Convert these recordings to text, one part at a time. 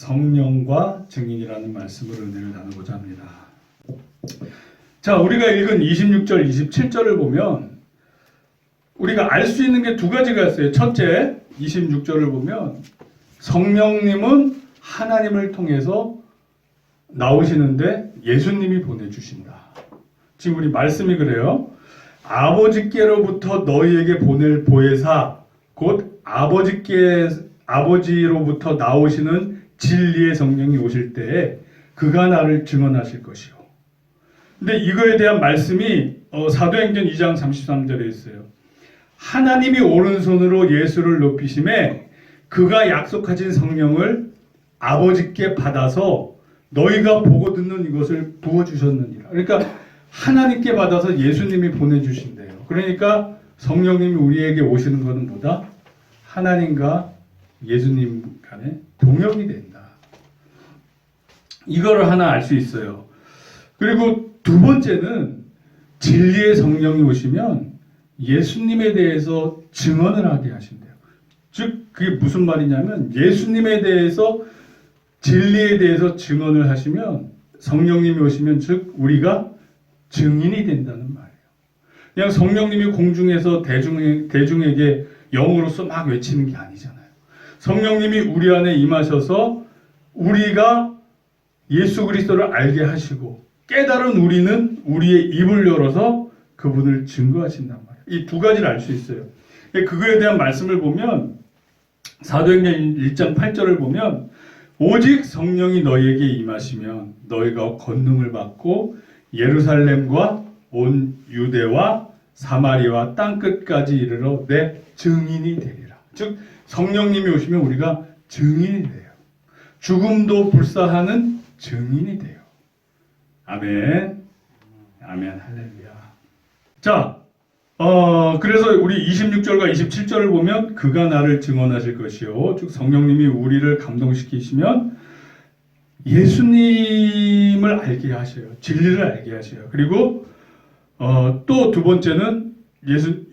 성령과 증인이라는 말씀으로 은혜를 나누고자 합니다. 자, 우리가 읽은 26절, 27절을 보면 우리가 알 수 있는 게 두 가지가 있어요. 첫째, 26절을 보면 성령님은 하나님을 통해서 나오시는데 예수님이 보내주신다. 지금 우리 말씀이 그래요. 아버지께로부터 너희에게 보낼 보혜사 곧 아버지로부터 나오시는 진리의 성령이 오실 때에 그가 나를 증언하실 것이요. 근데 이거에 대한 말씀이 사도행전 2장 33절에 있어요. 하나님이 오른손으로 예수를 높이심에 그가 약속하신 성령을 아버지께 받아서 너희가 보고 듣는 이것을 부어주셨느니라. 그러니까 하나님께 받아서 예수님이 보내주신대요. 그러니까 성령님이 우리에게 오시는 것은 뭐다? 하나님과 예수님 간에 동역이 된다. 이거를 하나 알 수 있어요. 그리고 두 번째는 진리의 성령이 오시면 예수님에 대해서 증언을 하게 하신대요. 즉 그게 무슨 말이냐면 예수님에 대해서 진리에 대해서 증언을 하시면 성령님이 오시면 즉 우리가 증인이 된다는 말이에요. 그냥 성령님이 공중에서 대중에게 영으로서 막 외치는 게 아니잖아요. 성령님이 우리 안에 임하셔서 우리가 예수 그리스도를 알게 하시고 깨달은 우리는 우리의 입을 열어서 그분을 증거하신단 말이에요. 이 두 가지를 알 수 있어요. 그거에 대한 말씀을 보면 사도행전 1장 8절을 보면 오직 성령이 너희에게 임하시면 너희가 권능을 받고 예루살렘과 온 유대와 사마리아와 땅끝까지 이르러 내 증인이 되리라. 즉 성령님이 오시면 우리가 증인이 돼요. 죽음도 불사하는 증인이 돼요. 아멘. 아멘. 할렐루야. 자, 그래서 우리 26절과 27절을 보면 그가 나를 증언하실 것이요. 즉 성령님이 우리를 감동시키시면 예수님을 알게 하셔요. 진리를 알게 하셔요. 그리고 또 두 번째는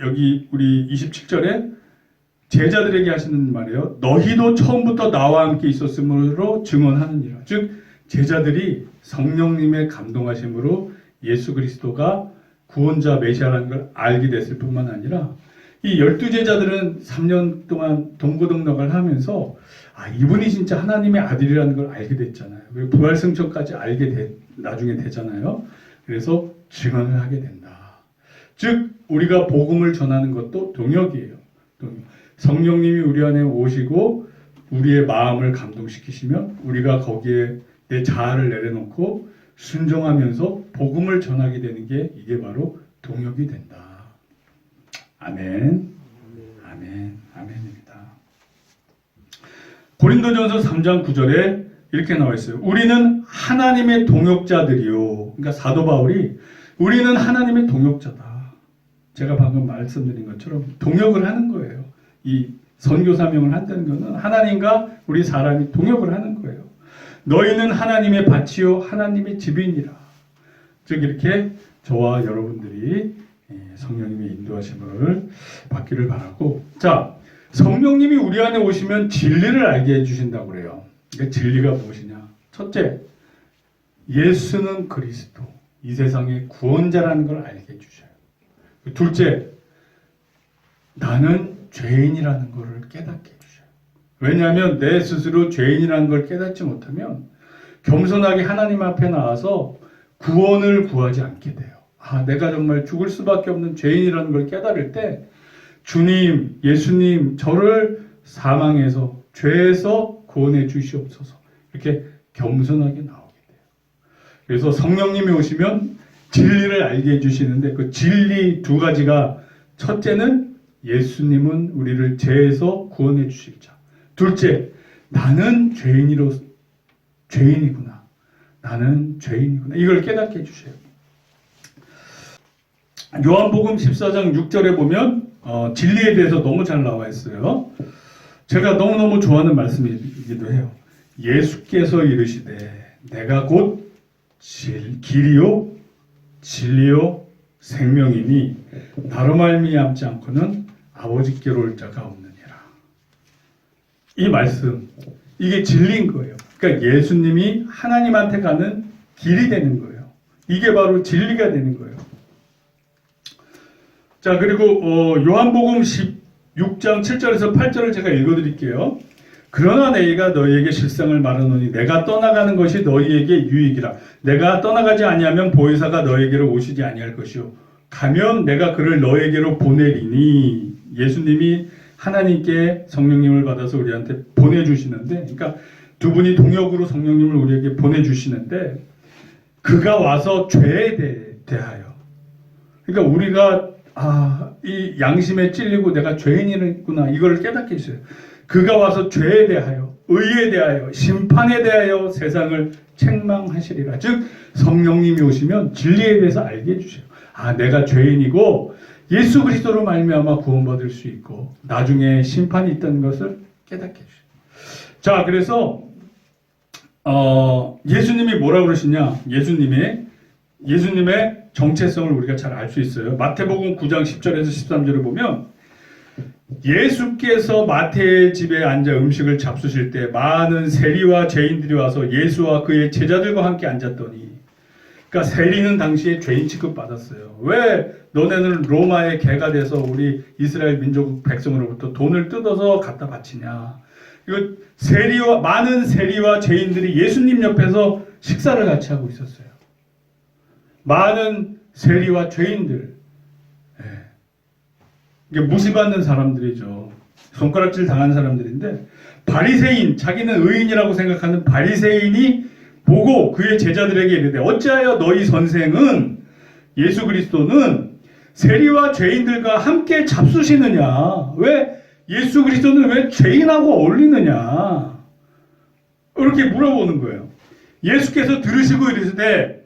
여기 우리 27절에 제자들에게 하시는 말이에요. 너희도 처음부터 나와 함께 있었으므로 증언하느니라. 즉 제자들이 성령님의 감동하심으로 예수 그리스도가 구원자 메시아라는 걸 알게 됐을 뿐만 아니라 이 12제자들은 3년 동안 동고동락을 하면서 이분이 진짜 하나님의 아들이라는 걸 알게 됐잖아요. 그리고 부활승천까지 나중에 되잖아요. 그래서 증언을 하게 된다. 즉 우리가 복음을 전하는 것도 동역이에요. 성령님이 우리 안에 오시고 우리의 마음을 감동시키시면 우리가 거기에 내 자아를 내려놓고 순종하면서 복음을 전하게 되는 게 이게 바로 동역이 된다. 아멘. 아멘. 아멘입니다. 고린도전서 3장 9절에 이렇게 나와 있어요. 우리는 하나님의 동역자들이요. 그러니까 사도 바울이 우리는 하나님의 동역자다. 제가 방금 말씀드린 것처럼 동역을 하는 거예요. 이 선교 사명을 한다는 것은 하나님과 우리 사람이 동역을 하는 거예요. 너희는 하나님의 밭이요 하나님의 집이니라. 즉 이렇게 저와 여러분들이 성령님의 인도하심을 받기를 바라고, 자 성령님이 우리 안에 오시면 진리를 알게 해주신다고 그래요. 그러니까 진리가 무엇이냐? 첫째, 예수는 그리스도, 이 세상의 구원자라는 걸 알게 해주셔요. 둘째, 나는 죄인이라는 것을 깨닫게 해주셔요. 왜냐하면 내 스스로 죄인이라는 걸 깨닫지 못하면 겸손하게 하나님 앞에 나와서 구원을 구하지 않게 돼요. 내가 정말 죽을 수밖에 없는 죄인이라는 걸 깨달을 때 주님, 예수님, 저를 사망에서 죄에서 구원해 주시옵소서, 이렇게 겸손하게 나오게 돼요. 그래서 성령님이 오시면 진리를 알게 해주시는데 그 진리 두 가지가, 첫째는 예수님은 우리를 죄에서 구원해 주실 자, 둘째, 나는 죄인이구나. 나는 죄인이구나. 이걸 깨닫게 해주셔요. 요한복음 14장 6절에 보면 진리에 대해서 너무 잘 나와 있어요. 제가 너무너무 좋아하는 말씀이기도 해요. 예수께서 이르시되 내가 곧 길이요 진리요 생명이니 나로 말미암지 않고는 아버지께로 올 자가 없느니라. 이 말씀, 이게 진리인 거예요. 그러니까 예수님이 하나님한테 가는 길이 되는 거예요. 이게 바로 진리가 되는 거예요. 자, 그리고 요한복음 16장 7절에서 8절을 제가 읽어드릴게요. 그러나 내가 너희에게 실상을 말하노니 내가 떠나가는 것이 너희에게 유익이라. 내가 떠나가지 아니하면 보혜사가 너희에게로 오시지 아니할 것이요 가면 내가 그를 너희에게로 보내리니. 예수님이 하나님께 성령님을 받아서 우리한테 보내주시는데, 그러니까 두 분이 동역으로 성령님을 우리에게 보내주시는데, 그가 와서 죄에 대하여, 그러니까 우리가 이 양심에 찔리고 내가 죄인이구나 이걸 깨닫게 해주세요. 그가 와서 죄에 대하여, 의에 대하여, 심판에 대하여 세상을 책망하시리라. 즉 성령님이 오시면 진리에 대해서 알게 해주세요. 내가 죄인이고 예수 그리스도로 말미암아 구원받을 수 있고 나중에 심판이 있다는 것을 깨닫게 해주세요. 자, 그래서 예수님이 뭐라고 그러시냐? 예수님의 정체성을 우리가 잘 알 수 있어요. 마태복음 9장 10절에서 13절을 보면 예수께서 마태의 집에 앉아 음식을 잡수실 때 많은 세리와 죄인들이 와서 예수와 그의 제자들과 함께 앉았더니, 그러니까 세리는 당시에 죄인 취급받았어요. 왜 너네는 로마의 개가 돼서 우리 이스라엘 민족 백성으로부터 돈을 뜯어서 갖다 바치냐. 이거 많은 세리와 죄인들이 예수님 옆에서 식사를 같이 하고 있었어요. 많은 세리와 죄인들, 이게 무시받는 사람들이죠. 손가락질 당한 사람들인데, 바리새인, 자기는 의인이라고 생각하는 바리새인이 보고 그의 제자들에게 이르되 어찌하여 너희 선생은, 예수 그리스도는 세리와 죄인들과 함께 잡수시느냐? 왜 예수 그리스도는 왜 죄인하고 어울리느냐? 이렇게 물어보는 거예요. 예수께서 들으시고 이르시되,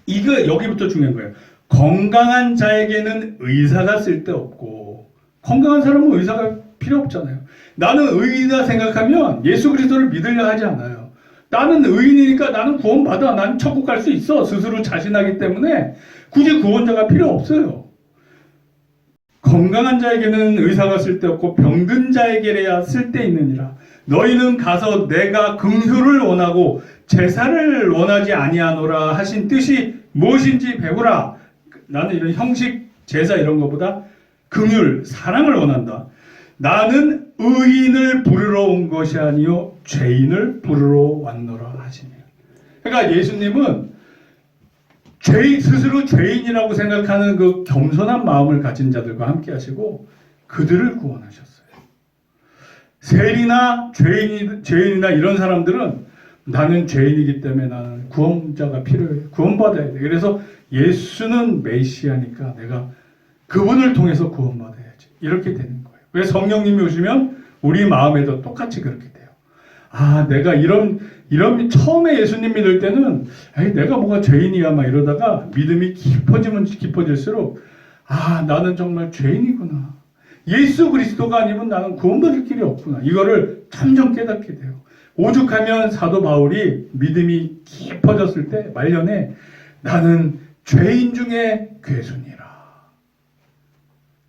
이거 여기부터 중요한 거예요. 건강한 자에게는 의사가 쓸데없고, 건강한 사람은 의사가 필요 없잖아요. 나는 의인이다 생각하면 예수 그리스도를 믿으려 하지 않아요. 나는 의인이니까 나는 구원받아. 난 천국 갈 수 있어. 스스로 자신하기 때문에 굳이 구원자가 필요 없어요. 건강한 자에게는 의사가 쓸데없고 병든 자에게야 쓸데있느니라. 너희는 가서 내가 긍휼을 원하고 제사를 원하지 아니하노라 하신 뜻이 무엇인지 배우라. 나는 이런 형식, 제사 이런 것보다 긍휼, 사랑을 원한다. 나는 의인을 부르러 온 것이 아니요 죄인을 부르러 왔노라 하시며. 그러니까 예수님은 스스로 죄인이라고 생각하는 그 겸손한 마음을 가진 자들과 함께 하시고 그들을 구원하셨어요. 세리나 죄인이나 이런 사람들은 나는 죄인이기 때문에 나는 구원자가 필요해. 구원받아야 돼. 그래서 예수는 메시아니까 내가 그분을 통해서 구원받아야지. 이렇게 되는 거예요. 왜 성령님이 오시면 우리 마음에도 똑같이 그렇게 돼요. 내가 처음에 예수님 믿을 때는 내가 뭐가 죄인이야 막 이러다가 믿음이 깊어지면 깊어질수록 나는 정말 죄인이구나. 예수 그리스도가 아니면 나는 구원받을 길이 없구나. 이거를 점점 깨닫게 돼요. 오죽하면 사도 바울이 믿음이 깊어졌을 때 말년에 나는 죄인 중에 괴순이라.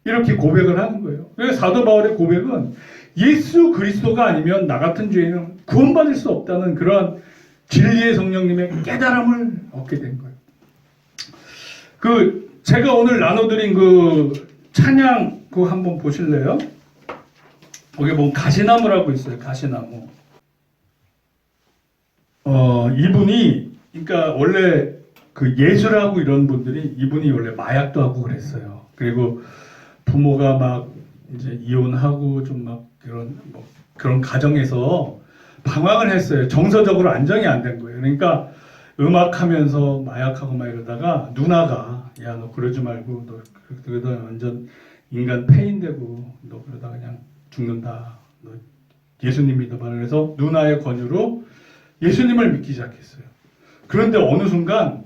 이렇게 고백을 하는 거예요. 그래서 사도 바울의 고백은 예수 그리스도가 아니면 나 같은 죄인은 구원받을 수 없다는 그런 진리의 성령님의 깨달음을 얻게 된 거예요. 제가 오늘 나눠드린 찬양 그거 한번 보실래요? 거기 보면 가시나무라고 있어요. 가시나무. 이분이, 그러니까 원래 예술하고 이런 분들이 이분이 원래 마약도 하고 그랬어요. 그리고 부모가 막 이제 이혼하고 좀 막 그런 가정에서 방황을 했어요. 정서적으로 안정이 안 된 거예요. 그러니까 음악하면서 마약하고 막 이러다가 누나가 야, 너 그러지 말고 너 그러다 완전 인간 폐인되고 너 그러다 그냥 죽는다. 너 예수님 믿어봐. 그래서 누나의 권유로 예수님을 믿기 시작했어요. 그런데 어느 순간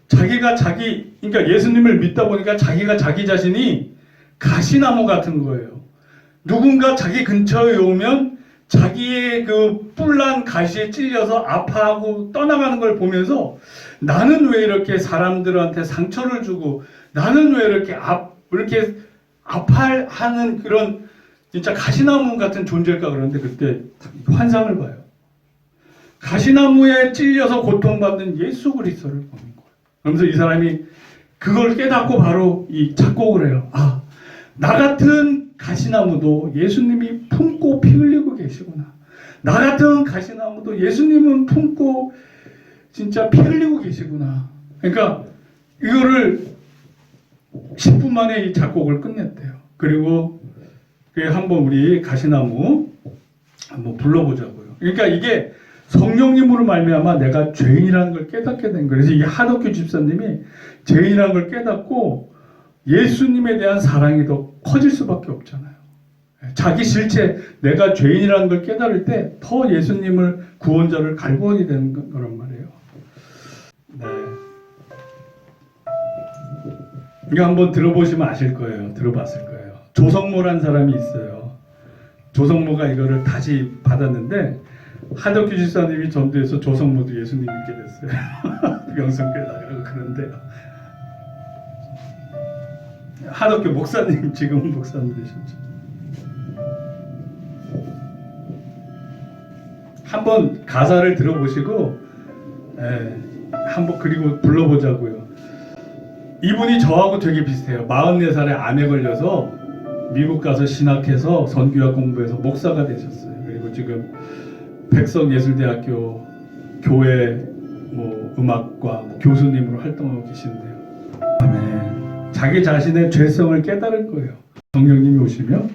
그러니까 예수님을 믿다 보니까 자기가 자기 자신이 가시나무 같은 거예요. 누군가 자기 근처에 오면 자기의 그 뿔난 가시에 찔려서 아파하고 떠나가는 걸 보면서 나는 왜 이렇게 사람들한테 상처를 주고 나는 왜 이렇게 아파하는 그런 진짜 가시나무 같은 존재일까 그러는데 그때 환상을 봐요. 가시나무에 찔려서 고통받는 예수 그리스도를 보는 거예요. 그러면서 이 사람이 그걸 깨닫고 바로 이 작곡을 해요. 아, 나 같은 가시나무도 예수님이 품고 피 흘리고 계시구나. 나 같은 가시나무도 예수님은 품고 진짜 피 흘리고 계시구나. 그러니까 이거를 10분 만에 이 작곡을 끝냈대요. 그리고 한번 우리 가시나무 한번 불러보자고요. 그러니까 이게 성령님으로 말미암아 내가 죄인이라는 걸 깨닫게 된 거예요. 그래서 이게 하덕규 집사님이 죄인이라는 걸 깨닫고 예수님에 대한 사랑이 더 커질 수밖에 없잖아요. 자기 실체, 내가 죄인이라는 걸 깨달을 때 더 예수님을 구원자를 갈구하게 되는 거란 말이에요. 네. 이거 한번 들어보시면 아실 거예요. 들어봤을 거예요. 조성모란 사람이 있어요. 조성모가 이거를 다시 받았는데 하덕규 집사님이 전도해서 조성모도 예수님 믿게 됐어요. 명성교회 나가고 그런데요. 하덕규 목사님, 지금은 목사님 되셨죠. 한번 가사를 들어보시고 한번 그리고 불러보자고요. 이분이 저하고 되게 비슷해요. 44살에 암에 걸려서 미국 가서 신학해서 선교학 공부해서 목사가 되셨어요. 그리고 지금 백석예술대학교 교회 음악과 교수님으로 활동하고 계신데요. 아멘. 자기 자신의 죄성을 깨달을 거예요. 성령님이 오시면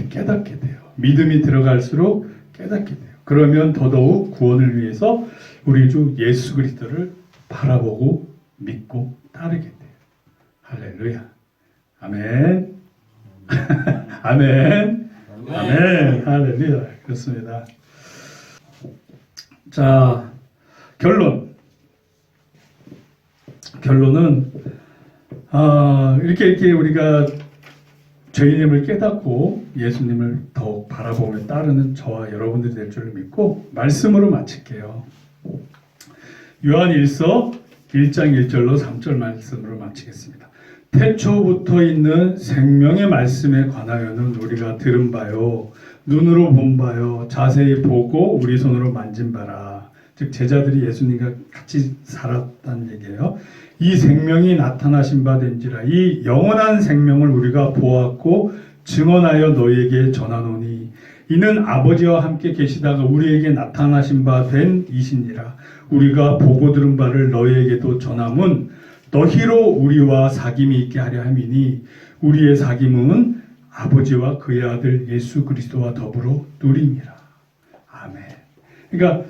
깨닫게 돼요. 믿음이 들어갈수록 깨닫게 돼요. 그러면 더더욱 구원을 위해서 우리 주 예수 그리스도를 바라보고 믿고 따르게 돼요. 할렐루야. 아멘. 아멘. 아멘. 할렐루야. 그렇습니다. 자, 결론은 이렇게 우리가 죄인임을 깨닫고 예수님을 더욱 바라보며 따르는 저와 여러분들이 될 줄을 믿고 말씀으로 마칠게요. 요한 1서 1장 1절로 3절 말씀으로 마치겠습니다. 태초부터 있는 생명의 말씀에 관하여는 우리가 들은 바요, 눈으로 본 바요, 자세히 보고 우리 손으로 만진 바라. 즉 제자들이 예수님과 같이 살았다는 얘기예요. 이 생명이 나타나신 바 된지라. 이 영원한 생명을 우리가 보았고 증언하여 너희에게 전하노니 이는 아버지와 함께 계시다가 우리에게 나타나신 바 된 이시니라. 우리가 보고 들은 바를 너희에게도 전함은 너희로 우리와 사귐이 있게 하려 함이니 우리의 사귐은 아버지와 그의 아들 예수 그리스도와 더불어 누림이라. 아멘. 그러니까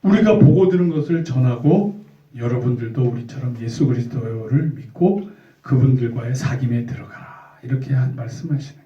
우리가 보고 들은 것을 전하고 여러분들도 우리처럼 예수 그리스도를 믿고 그분들과의 사귐에 들어가라. 이렇게 말씀하시네요.